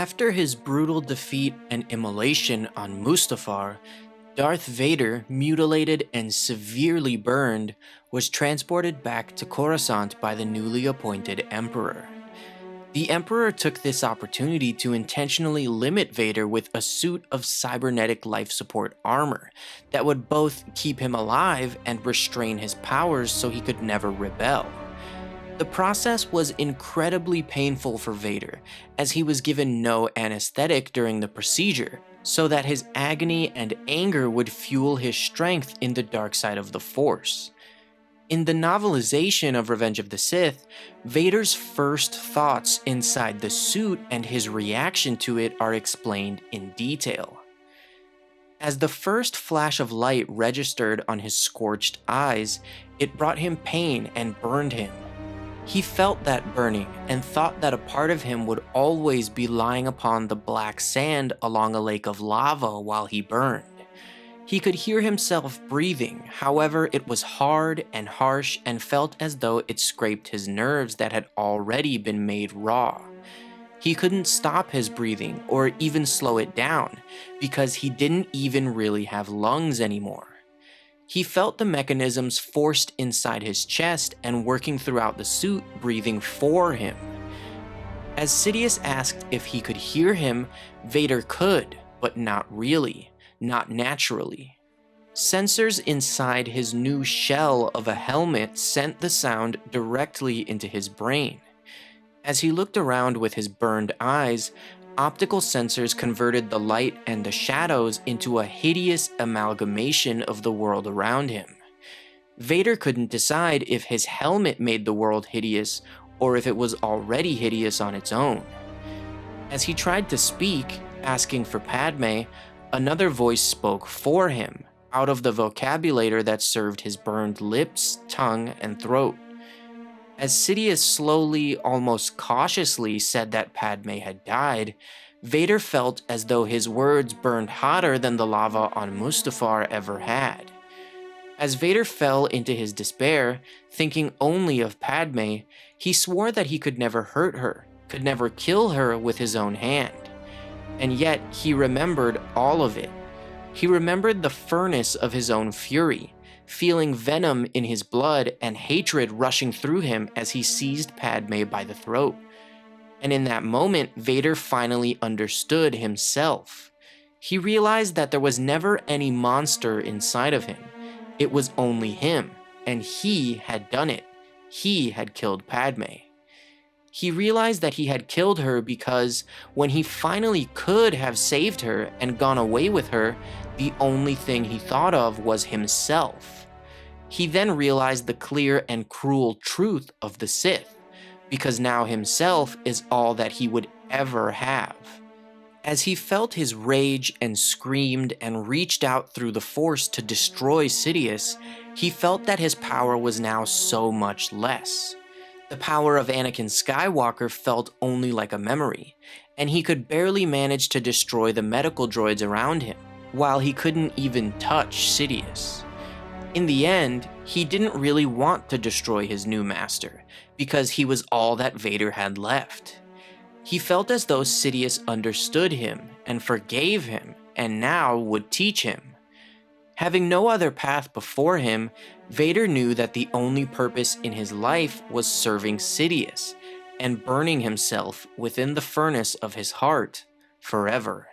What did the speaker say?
After his brutal defeat and immolation on Mustafar, Darth Vader, mutilated and severely burned, was transported back to Coruscant by the newly appointed Emperor. The Emperor took this opportunity to intentionally limit Vader with a suit of cybernetic life support armor that would both keep him alive and restrain his powers so he could never rebel. The process was incredibly painful for Vader, as he was given no anesthetic during the procedure, so that his agony and anger would fuel his strength in the dark side of the Force. In the novelization of Revenge of the Sith, Vader's first thoughts inside the suit and his reaction to it are explained in detail. As the first flash of light registered on his scorched eyes, it brought him pain and burned him. He felt that burning and thought that a part of him would always be lying upon the black sand along a lake of lava while he burned. He could hear himself breathing, however it was hard and harsh and felt as though it scraped his nerves that had already been made raw. He couldn't stop his breathing or even slow it down because he didn't even really have lungs anymore. He felt the mechanisms forced inside his chest and working throughout the suit, breathing for him. As Sidious asked if he could hear him, Vader could, but not really, not naturally. Sensors inside his new shell of a helmet sent the sound directly into his brain. As he looked around with his burned eyes, optical sensors converted the light and the shadows into a hideous amalgamation of the world around him. Vader couldn't decide if his helmet made the world hideous or if it was already hideous on its own. As he tried to speak, asking for Padme, another voice spoke for him, out of the vocabulator that served his burned lips, tongue, and throat. As Sidious slowly, almost cautiously said that Padme had died, Vader felt as though his words burned hotter than the lava on Mustafar ever had. As Vader fell into his despair, thinking only of Padme, he swore that he could never hurt her, could never kill her with his own hand. And yet, he remembered all of it. He remembered the furnace of his own fury, feeling venom in his blood and hatred rushing through him as he seized Padme by the throat. And in that moment, Vader finally understood himself. He realized that there was never any monster inside of him. It was only him, and he had done it. He had killed Padme. He realized that he had killed her because when he finally could have saved her and gone away with her, the only thing he thought of was himself. He then realized the clear and cruel truth of the Sith, because now himself is all that he would ever have. As he felt his rage and screamed and reached out through the Force to destroy Sidious, he felt that his power was now so much less. The power of Anakin Skywalker felt only like a memory, and he could barely manage to destroy the medical droids around him, while he couldn't even touch Sidious. In the end, he didn't really want to destroy his new master, because he was all that Vader had left. He felt as though Sidious understood him and forgave him, and now would teach him. Having no other path before him, Vader knew that the only purpose in his life was serving Sidious, and burning himself within the furnace of his heart forever.